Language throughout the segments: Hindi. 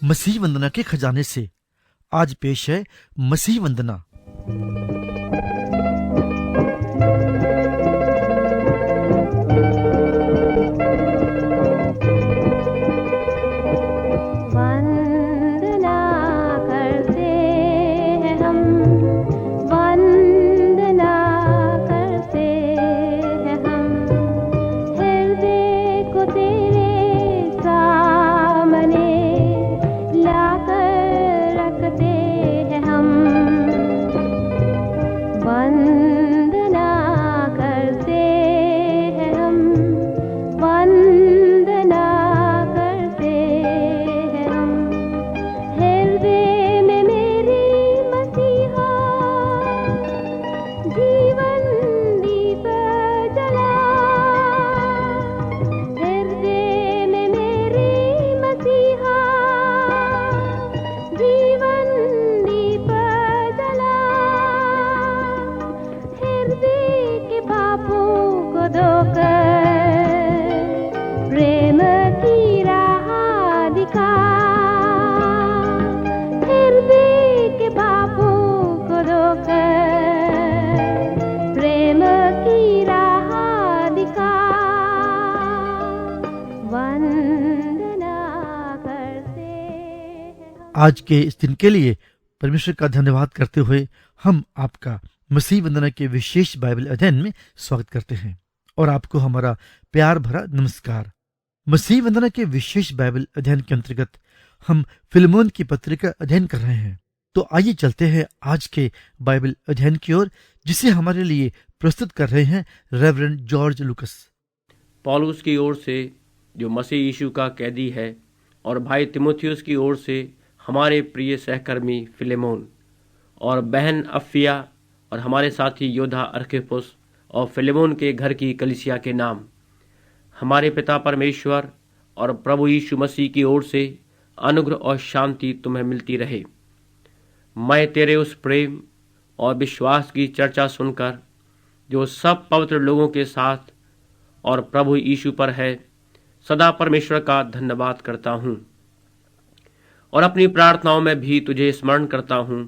मसीह वंदना के खजाने से आज पेश है मसीह वंदना। आज के इस दिन के लिए परमेश्वर का धन्यवाद करते हुए हम आपका मसीह वंदना के विशेष बाइबल अध्ययन में स्वागत करते हैं और आपको हमारा प्यार भरा नमस्कार। मसीह वंदना के विशेष बाइबल अध्ययन के अंतर्गत हम फिलेमोन की पत्री का अध्ययन कर रहे हैं। तो आइए चलते हैं आज के बाइबल अध्ययन की ओर, जिसे हमारे लिए प्रस्तुत कर रहे हैं रेवरेंड जॉर्ज लुकस। पौलुस की ओर से जो मसीह यीशु का कैदी है, और भाई तिमोथियुस की ओर से हमारे प्रिय सहकर्मी फिलेमोन, और बहन अफ्फिया, और हमारे साथी योद्धा अर्खिप्पुस और फिलेमोन के घर की कलीसिया के नाम, हमारे पिता परमेश्वर और प्रभु यीशु मसीह की ओर से अनुग्रह और शांति तुम्हें मिलती रहे। मैं तेरे उस प्रेम और विश्वास की चर्चा सुनकर जो सब पवित्र लोगों के साथ और प्रभु यीशु पर है, सदा परमेश्वर का धन्यवाद करता हूँ, और अपनी प्रार्थनाओं में भी तुझे स्मरण करता हूँ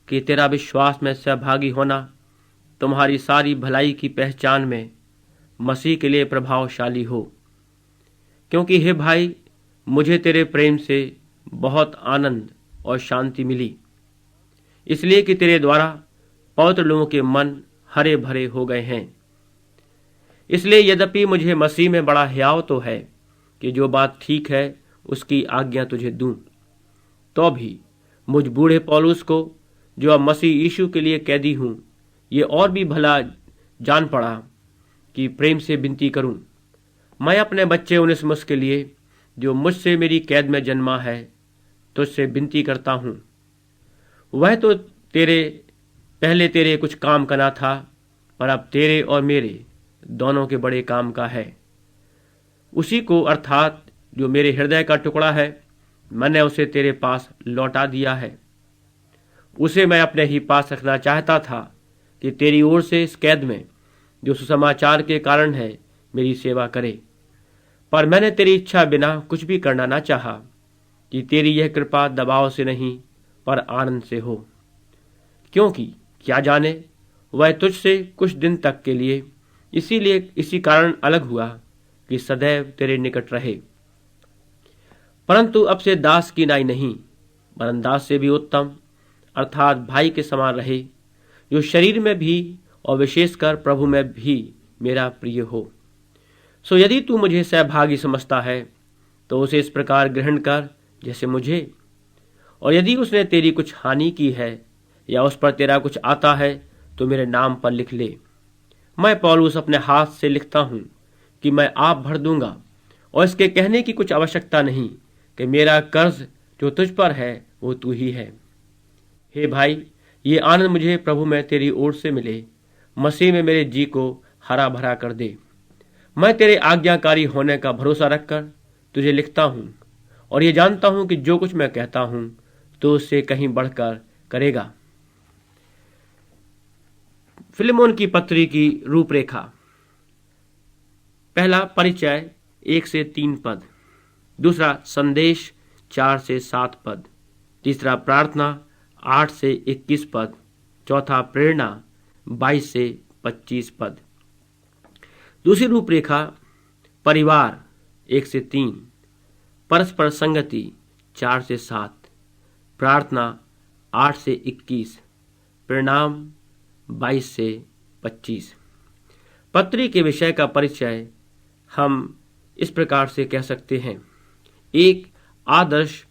कि तेरा विश्वास में सहभागी होना तुम्हारी सारी भलाई की पहचान में मसीह के लिए प्रभावशाली हो। क्योंकि हे भाई, मुझे तेरे प्रेम से बहुत आनंद और शांति मिली, इसलिए कि तेरे द्वारा पवित्र लोगों के मन हरे भरे हो गए हैं। इसलिए यद्यपि मुझे मसीह में बड़ा हियाव तो है कि जो बात ठीक है उसकी आज्ञा तुझे दूं, तो भी मुझ बूढ़े पौलुस को, जो अब मसीह यीशु के लिए कैदी हूं, ये और भी भला जान पड़ा कि प्रेम से विनती करूं। मैं अपने बच्चे उनेसिमुस के लिए, जो मुझसे मेरी कैद में जन्मा है, तुझसे विनती करता हूं। वह तो पहले तेरे कुछ काम का ना था, पर अब तेरे और मेरे दोनों के बड़े काम का है। उसी को, अर्थात जो मेरे हृदय का टुकड़ा है, मैंने उसे तेरे पास लौटा दिया है। उसे मैं अपने ही पास रखना चाहता था कि तेरी ओर से इस कैद में, जो सुसमाचार के कारण है, मेरी सेवा करे। पर मैंने तेरी इच्छा बिना कुछ भी करना ना चाहा, कि तेरी यह कृपा दबाव से नहीं पर आनंद से हो। क्योंकि क्या जाने, वह तुझसे कुछ दिन तक के लिए इसी कारण अलग हुआ कि सदैव तेरे निकट रहे। परंतु अब से दास की नाई नहीं, वरन दास से भी उत्तम, अर्थात भाई के समान रहे, जो शरीर में भी और विशेषकर प्रभु में भी मेरा प्रिय हो। सो यदि तू मुझे सहभागी समझता है, तो उसे इस प्रकार ग्रहण कर जैसे मुझे, और यदि उसने तेरी कुछ हानि की है या उस पर तेरा कुछ आता है, तो मेरे नाम पर लिख ले। मैं पौलुस अपने हाथ से लिखता हूँ कि मैं आप भर दूंगा, और इसके कहने की कुछ आवश्यकता नहीं कि मेरा कर्ज जो तुझ पर है वो तू ही है। हे भाई, ये आनंद मुझे प्रभु में तेरी ओर से मिले, मसीह में मेरे जी को हरा भरा कर दे। मैं तेरे आज्ञाकारी होने का भरोसा रखकर तुझे लिखता हूँ, और ये जानता हूँ कि जो कुछ मैं कहता हूँ तो उससे कहीं बढ़कर करेगा। फिलेमोन की पत्री की रूपरेखा। पहला, परिचय 1 से 3 पद। दूसरा, संदेश 4 से 7 पद। तीसरा प्रार्थना 8 से 21 पद। चौथा प्रेरणा 22 से 25 पद। दूसरी रूपरेखा परिवार 1 से 3, परस्पर संगति 4 से 7, प्रार्थना 8 से 21, परिणाम 22 से 25। पत्री के विषय का परिचय हम इस प्रकार से कह सकते हैं। एक आदर्श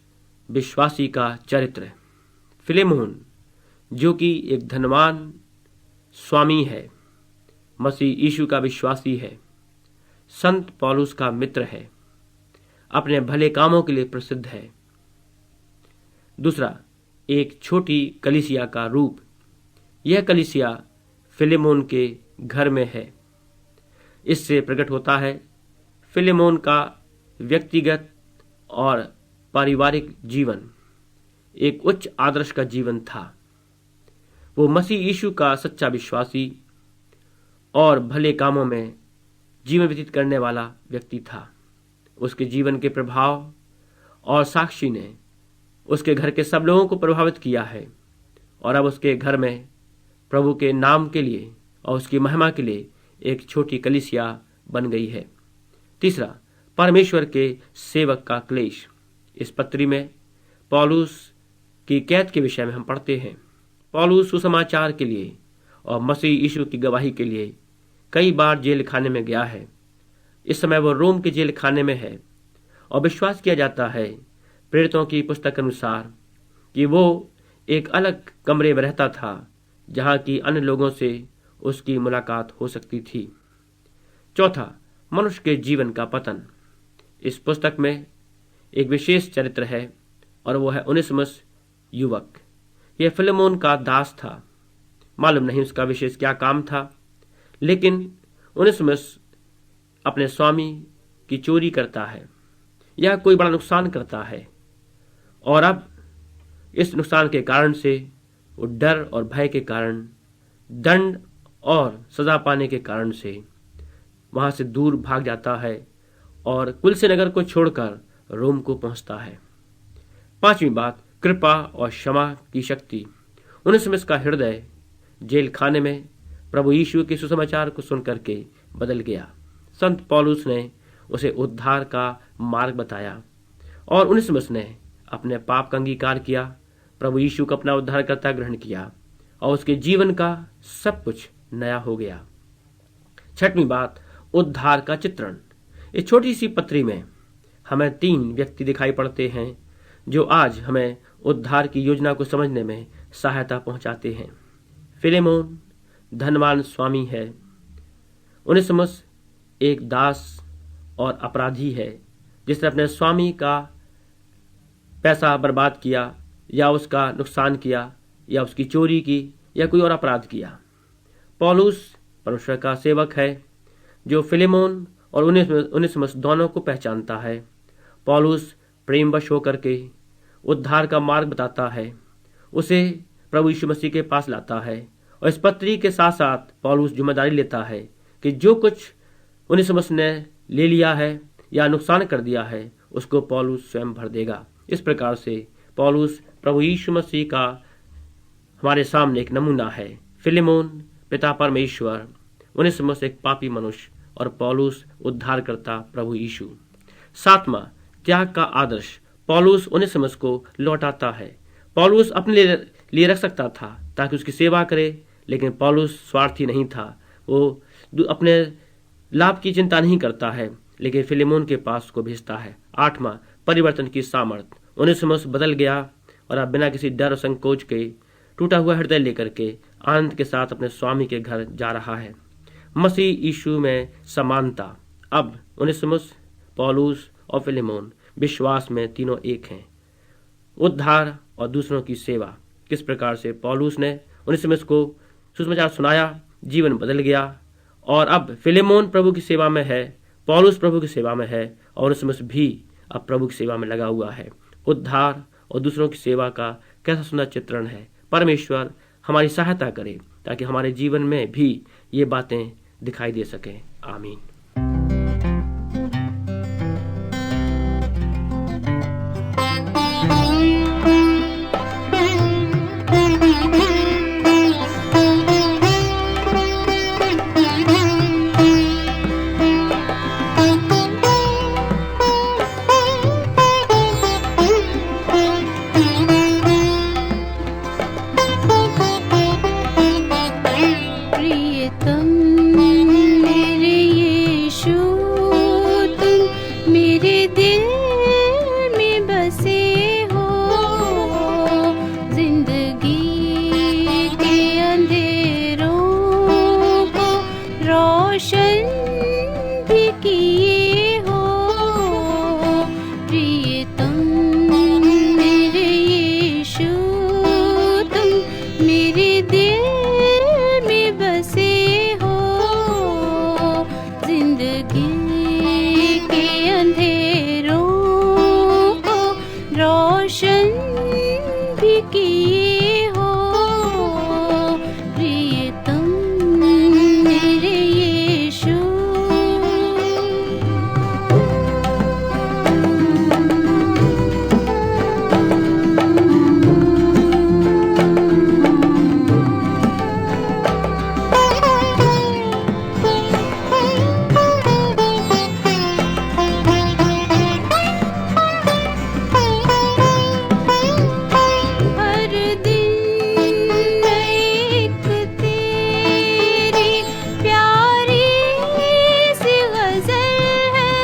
विश्वासी का चरित्र। फिलेमोन जो कि एक धनवान स्वामी है, मसीह यीशु का विश्वासी है, संत पौलुस का मित्र है, अपने भले कामों के लिए प्रसिद्ध है। दूसरा, एक छोटी कलीसिया का रूप। यह कलीसिया फिलेमोन के घर में है। इससे प्रकट होता है फिलेमोन का व्यक्तिगत और पारिवारिक जीवन एक उच्च आदर्श का जीवन था। वो मसीह यीशु का सच्चा विश्वासी और भले कामों में जीवन व्यतीत करने वाला व्यक्ति था। उसके जीवन के प्रभाव और साक्षी ने उसके घर के सब लोगों को प्रभावित किया है और अब उसके घर में प्रभु के नाम के लिए और उसकी महिमा के लिए एक छोटी कलीसिया बन गई है। तीसरा, परमेश्वर के सेवक का क्लेश। इस पत्री में पौलुस की कैद के विषय में हम पढ़ते हैं। पौलुस सुसमाचार के लिए और मसीह यीशु की गवाही के लिए कई बार जेल खाने में गया है। इस समय वो रोम के जेल खाने में है और विश्वास किया जाता है प्रेरितों की पुस्तक अनुसार कि वो एक अलग कमरे में रहता था जहां की अन्य लोगों से उसकी मुलाकात हो सकती थी। चौथा, मनुष्य के जीवन का पतन। इस पुस्तक में एक विशेष चरित्र है और वो है ओनेसिमुस युवक। यह फिलेमोन का दास था। मालूम नहीं उसका विशेष क्या काम था, लेकिन ओनेसिमुस अपने स्वामी की चोरी करता है या कोई बड़ा नुकसान करता है और अब इस नुकसान के कारण से वो डर और भय के कारण, दंड और सजा पाने के कारण से वहां से दूर भाग जाता है और कुलसे नगर को छोड़कर रोम को पहुंचता है। पांचवी बात, कृपा और क्षमा की शक्ति। ओनेसिमुस का हृदय जेल खाने में प्रभु यीशु के सुसमाचार को सुनकर के बदल गया। संत पौलुस ने उसे उद्धार का मार्ग बताया और ओनेसिमुस ने अपने पाप का अंगीकार किया, प्रभु यीशु को अपना उद्धारकर्ता ग्रहण किया और उसके जीवन का सब कुछ नया हो गया। छठवीं बात, उद्धार का चित्रण। इस छोटी सी पत्री में हमें 3 व्यक्ति दिखाई पड़ते हैं जो आज हमें उद्धार की योजना को समझने में सहायता पहुंचाते हैं। फिलेमोन धनवान स्वामी है। ओनेसिमुस एक दास और अपराधी है जिसने अपने स्वामी का पैसा बर्बाद किया या उसका नुकसान किया या उसकी चोरी की या कोई और अपराध किया। पौलुस परमेश्वर का सेवक है जो फिलेमोन और ओनेसिमुस दोनों को पहचानता है। पौलुस प्रेमवश होकर के उद्धार का मार्ग बताता है, उसे प्रभु यीशु मसीह के पास लाता है और इस पत्री के साथ साथ पौलुस जिम्मेदारी लेता है कि जो कुछ ओनेसिमुस ने ले लिया है या नुकसान कर दिया है उसको पौलुस स्वयं भर देगा। इस प्रकार से पौलुस प्रभु यीशु मसीह का हमारे सामने एक नमूना है। फिलेमोन पिता परमेश्वर, ओनेसिमुस एक पापी मनुष्य और पौलुस उद्धारकर्ता प्रभु यीशु। 7वां, त्याग का आदर्श। पौलुस ओनेसिमुस को लौटाता है। पौलुस अपने लिए रख सकता था ताकि उसकी सेवा करे, लेकिन पौलुस स्वार्थी नहीं था। वो अपने लाभ की चिंता नहीं करता है, लेकिन फिलेमोन के पास को भेजता है। 8वां, परिवर्तन की सामर्थ। ओनेसिमुस बदल गया और अब बिना किसी डर और संकोच के टूटा हुआ हृदय लेकर के आनंद के साथ अपने स्वामी के घर जा रहा है। मसीह यीशु में समानता। अब ओनेसिमुस, पौलुस और फिलेमोन विश्वास में तीनों एक हैं। उद्धार और दूसरों की सेवा। किस प्रकार से पौलुस ने ओनेसिमुस को सुसमाचार सुनाया, जीवन बदल गया और अब फिलेमोन प्रभु की सेवा में है, पौलुस प्रभु की सेवा में है और ओनेसिमुस भी अब प्रभु की सेवा में लगा हुआ है। उद्धार और दूसरों की सेवा का कैसा सुंदर चित्रण है। परमेश्वर हमारी सहायता करे ताकि हमारे जीवन में भी ये बातें दिखाई दे सकें। आमीन। किए हो प्रियतम मेरे यीशु, तुम मेरे दिल में बसे हो। जिंदगी के अंधेरों को रोशन भी किए हो प्रियतम मेरे यीशु। हर दिन एक तेरी प्यारी सी गज़ल है।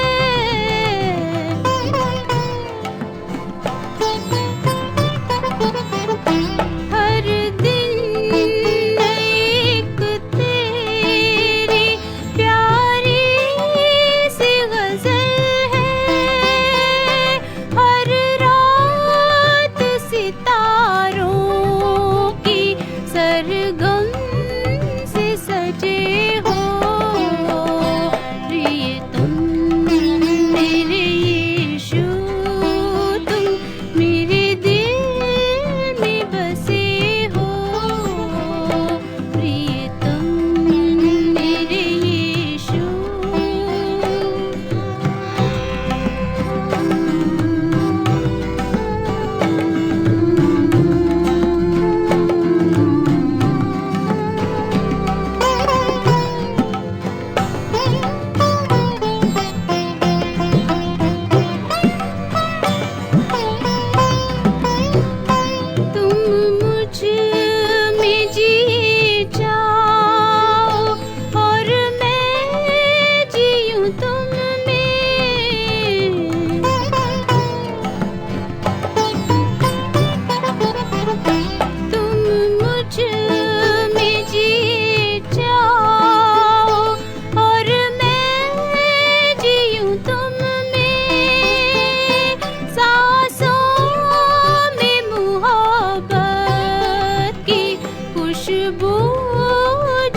हर दिन एक तेरी प्यारी सी गज़ल है। हर रात सितारों की सरगम से सजे हो प्रियतम मेरे यीशु, तुम मेरे दिल में बसे हो प्रियतम मेरे यीशु। तुम मुझ में जिए जाओ और मैं जीऊं तुम में। तुम मुझ में जिए जाओ और मैं जीऊं तुम में। सांसों में मोहब्बत की खुशबू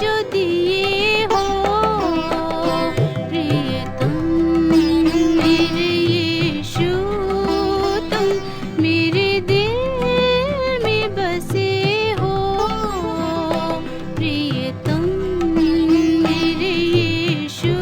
जो दिए हो प्रियतम मेरे यीशु, तुम मेरे दिल में बसे हो प्रियतम मेरे यीशु।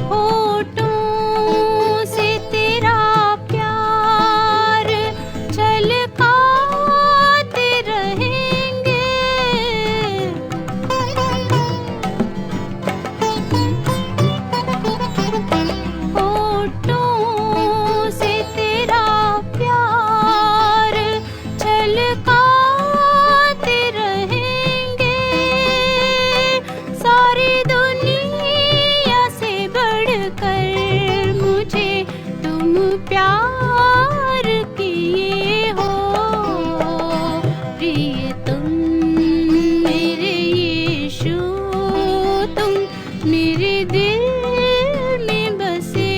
होठों से तेरा प्यार छलकाते रहेंगे। होठों से तेरा प्यार छलकाते रहेंगे। सारी दुनिया से बढ़कर मुझे तुम प्यार किए हो प्रियतम मेरे यीशु, तुम मेरे दिल में बसे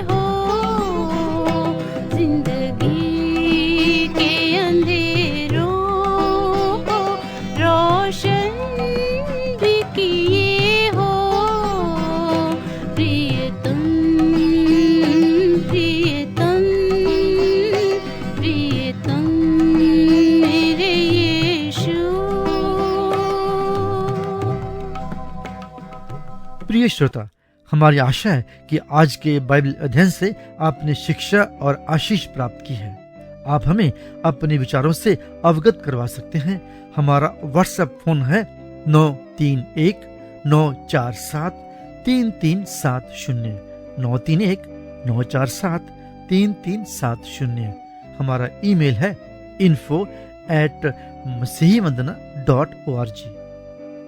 हो। जिंदगी के अंधेरों को रोशन भी किए हो प्रियतम प्रियतम प्रियतम मेरे यीशु। प्रिय श्रोता, हमारी आशा है कि आज के बाइबल अध्ययन से आपने शिक्षा और आशीष प्राप्त की है। आप हमें अपने विचारों से अवगत करवा सकते हैं। हमारा व्हाट्सएप फोन है 931-947-3370 931-947-3370। हमारा ईमेल है info@ info@masihiwandana.org।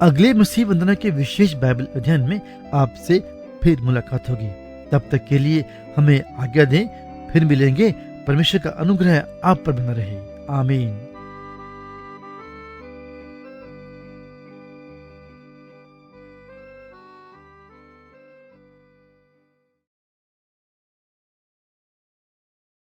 अगले मसीह वंदना के विशेष बाइबल अध्ययन में आपसे फिर मुलाकात होगी। तब तक के लिए हमें आज्ञा दें, फिर मिलेंगे। परमेश्वर का अनुग्रह आप पर बना रहे। आमीन।